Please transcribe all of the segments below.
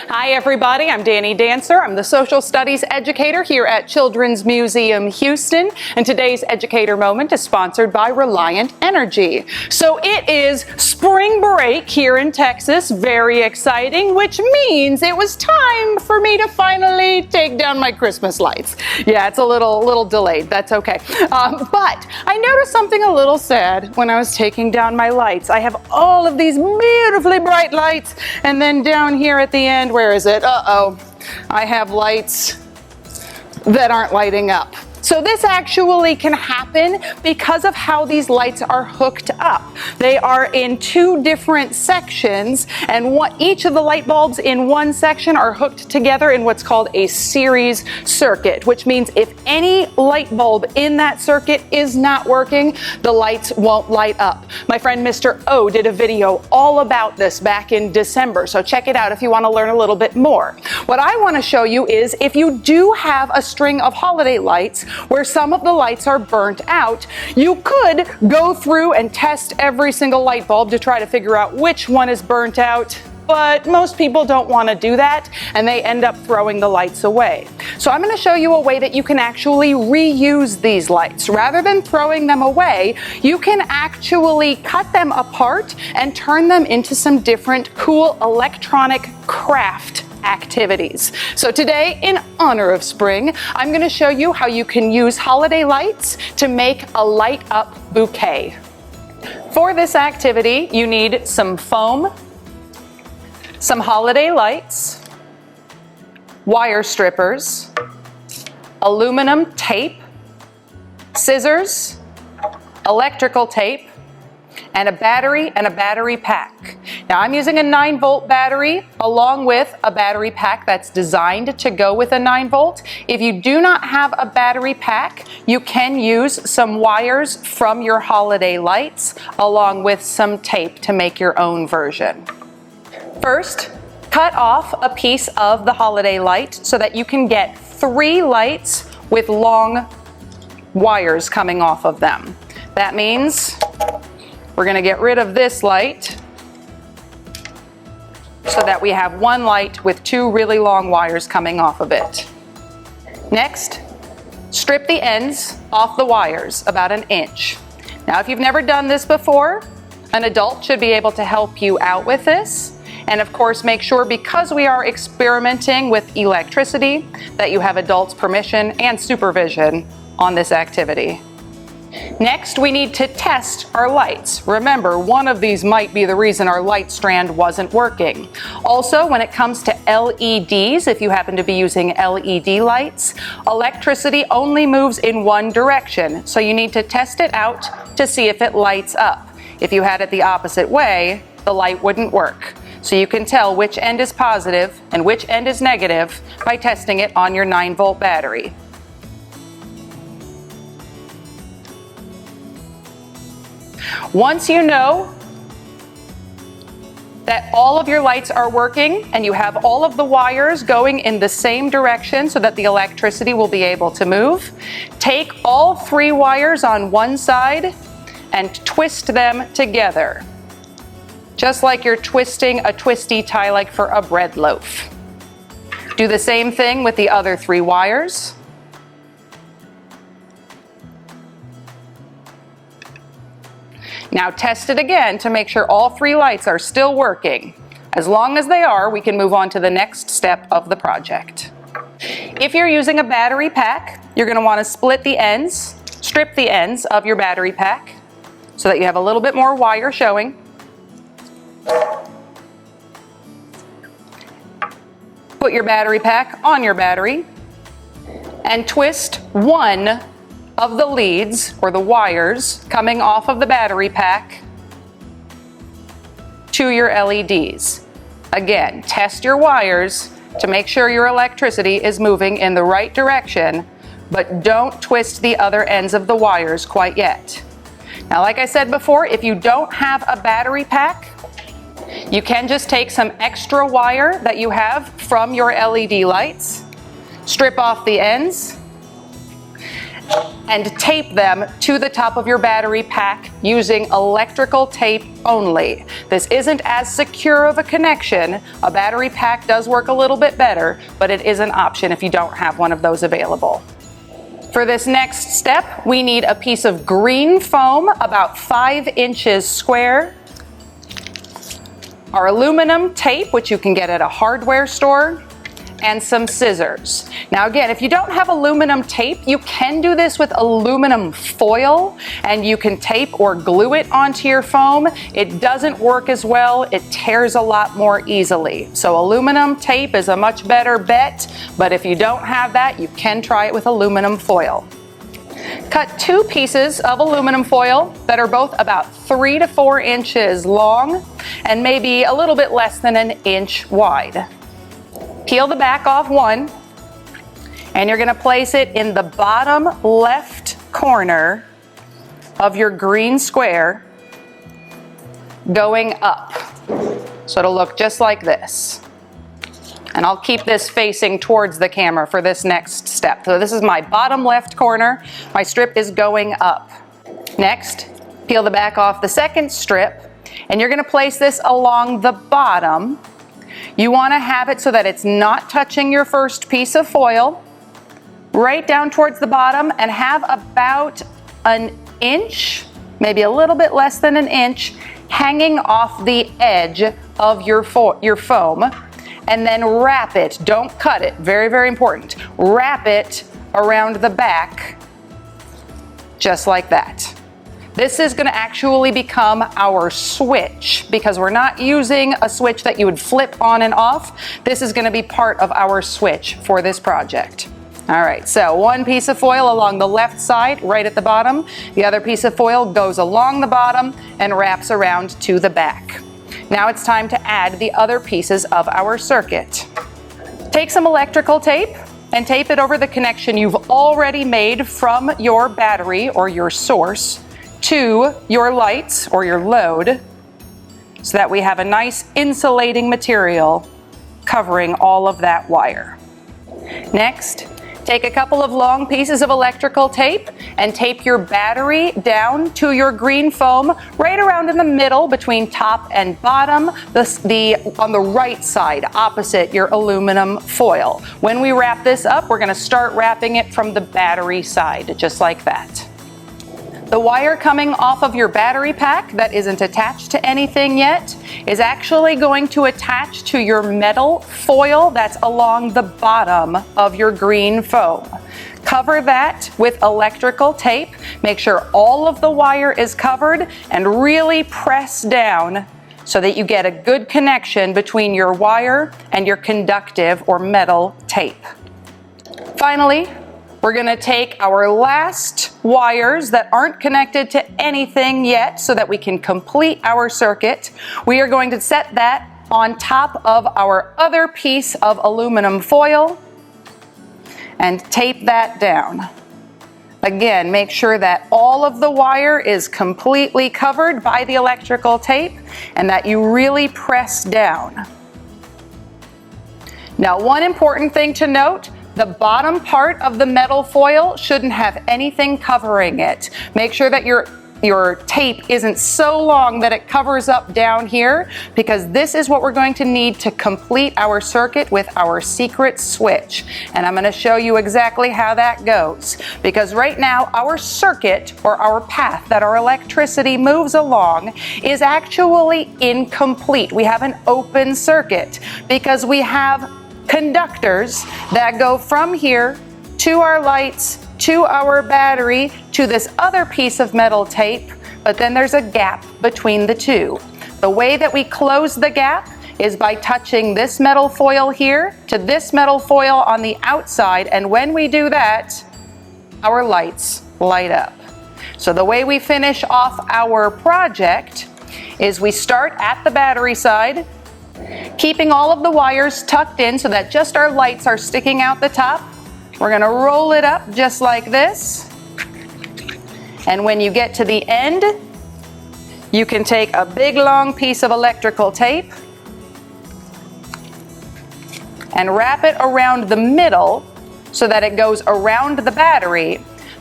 Hi everybody, I'm Danny Dancer. I'm the social studies educator here at Children's Museum Houston, and today's Educator Moment is sponsored by Reliant Energy. So it is spring break here in Texas, very exciting, which means it was time for me to finally take down my Christmas lights. Yeah, it's a little delayed, that's okay. But I noticed something a little sad when I was taking down my lights. I have all of these beautifully bright lights, and then down here at the end, where is it? Uh-oh, I have lights that aren't lighting up. So this actually can happen because of how these lights are hooked up. They are in two different sections, and each of the light bulbs in one section are hooked together in what's called a series circuit, which means if any light bulb in that circuit is not working, the lights won't light up. My friend Mr. O did a video all about this back in December, so check it out if you want to learn a little bit more. What I want to show you is if you do have a string of holiday lights where some of the lights are burnt out, you could go through and test every single light bulb to try to figure out which one is burnt out, but most people don't want to do that and they end up throwing the lights away. So I'm going to show you a way that you can actually reuse these lights. Rather than throwing them away, you can actually cut them apart and turn them into some different cool electronic craft activities. So today, in honor of spring, I'm going to show you how you can use holiday lights to make a light up bouquet. For this activity, you need some foam, some holiday lights, wire strippers, aluminum tape, scissors, electrical tape, and a battery pack. Now I'm using a 9-volt battery along with a battery pack that's designed to go with a 9-volt. If you do not have a battery pack, you can use some wires from your holiday lights along with some tape to make your own version. First, cut off a piece of the holiday light so that you can get 3 lights with long wires coming off of them. That means we're going to get rid of this light so that we have 1 light with 2 really long wires coming off of it. Next, strip the ends off the wires about 1 inch. Now, if you've never done this before, an adult should be able to help you out with this. And of course, make sure, because we are experimenting with electricity, that you have adults' permission and supervision on this activity. Next, we need to test our lights. Remember, one of these might be the reason our light strand wasn't working. Also, when it comes to LEDs, if you happen to be using LED lights, electricity only moves in one direction, so you need to test it out to see if it lights up. If you had it the opposite way, the light wouldn't work. So you can tell which end is positive and which end is negative by testing it on your 9-volt battery. Once you know that all of your lights are working and you have all of the wires going in the same direction so that the electricity will be able to move, take all 3 wires on one side and twist them together, just like you're twisting a twisty tie like for a bread loaf. Do the same thing with the other 3 wires. Now test it again to make sure all 3 lights are still working. As long as they are, we can move on to the next step of the project. If you're using a battery pack, you're going to want to split the ends, strip the ends of your battery pack so that you have a little bit more wire showing. Put your battery pack on your battery and twist one of the leads or the wires coming off of the battery pack to your LEDs. Again, test your wires to make sure your electricity is moving in the right direction, but don't twist the other ends of the wires quite yet. Now, like I said before, if you don't have a battery pack, you can just take some extra wire that you have from your LED lights, strip off the ends, and tape them to the top of your battery pack using electrical tape only. This isn't as secure of a connection. A battery pack does work a little bit better, but it is an option if you don't have one of those available. For this next step, we need a piece of green foam about 5 inches square, our aluminum tape, which you can get at a hardware store, and some scissors. Now again, if you don't have aluminum tape, you can do this with aluminum foil, and you can tape or glue it onto your foam. It doesn't work as well. It tears a lot more easily. So aluminum tape is a much better bet, but if you don't have that, you can try it with aluminum foil. Cut 2 pieces of aluminum foil that are both about 3 to 4 inches long and maybe a little bit less than 1 inch wide. Peel the back off one, and you're going to place it in the bottom left corner of your green square, going up. So it'll look just like this. And I'll keep this facing towards the camera for this next step. So this is my bottom left corner. My strip is going up. Next, peel the back off the second strip, and you're going to place this along the bottom. You want to have it so that it's not touching your first piece of foil, right down towards the bottom, and have about 1 inch, maybe a little bit less than 1 inch, hanging off the edge of your foam, and then wrap it. Don't cut it. Very, very important. Wrap it around the back, just like that. This is going to actually become our switch because we're not using a switch that you would flip on and off. This is going to be part of our switch for this project. All right, so 1 piece of foil along the left side, right at the bottom. The other piece of foil goes along the bottom and wraps around to the back. Now it's time to add the other pieces of our circuit. Take some electrical tape and tape it over the connection you've already made from your battery or your source to your lights or your load, so that we have a nice insulating material covering all of that wire. Next, take a couple of long pieces of electrical tape and tape your battery down to your green foam right around in the middle between top and bottom, on the right side opposite your aluminum foil. When we wrap this up, we're going to start wrapping it from the battery side, just like that. The wire coming off of your battery pack that isn't attached to anything yet is actually going to attach to your metal foil that's along the bottom of your green foam. Cover that with electrical tape. Make sure all of the wire is covered and really press down so that you get a good connection between your wire and your conductive or metal tape. Finally, we're going to take our last wires that aren't connected to anything yet so that we can complete our circuit. We are going to set that on top of our other piece of aluminum foil and tape that down. Again, make sure that all of the wire is completely covered by the electrical tape and that you really press down. Now, one important thing to note, the bottom part of the metal foil shouldn't have anything covering it. Make sure that your tape isn't so long that it covers up down here, because this is what we're going to need to complete our circuit with our secret switch. And I'm going to show you exactly how that goes, because right now our circuit, or our path that our electricity moves along, is actually incomplete. We have an open circuit because we have conductors that go from here to our lights, to our battery, to this other piece of metal tape, but then there's a gap between the two. The way that we close the gap is by touching this metal foil here to this metal foil on the outside, and when we do that, our lights light up. So the way we finish off our project is we start at the battery side, keeping all of the wires tucked in so that just our lights are sticking out the top. We're going to roll it up just like this. And when you get to the end, you can take a big long piece of electrical tape and wrap it around the middle so that it goes around the battery.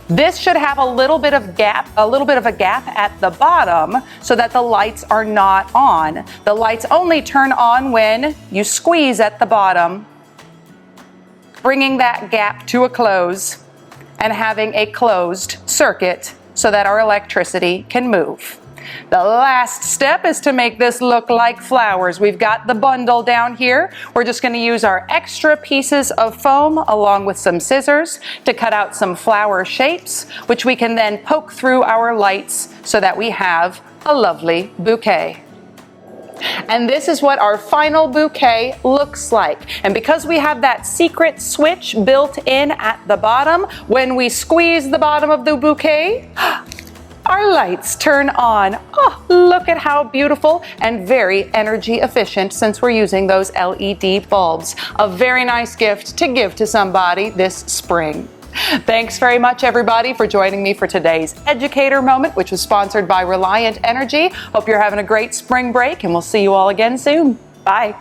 This should have a little bit of a gap at the bottom so that the lights are not on. The lights only turn on when you squeeze at the bottom, bringing that gap to a close and having a closed circuit so that our electricity can move. The last step is to make this look like flowers. We've got the bundle down here. We're just going to use our extra pieces of foam along with some scissors to cut out some flower shapes, which we can then poke through our lights so that we have a lovely bouquet. And this is what our final bouquet looks like. And because we have that secret switch built in at the bottom, when we squeeze the bottom of the bouquet, our lights turn on. Oh, look at how beautiful and very energy efficient since we're using those LED bulbs. A very nice gift to give to somebody this spring. Thanks very much, everybody, for joining me for today's Educator Moment, which was sponsored by Reliant Energy. Hope you're having a great spring break, and we'll see you all again soon. Bye.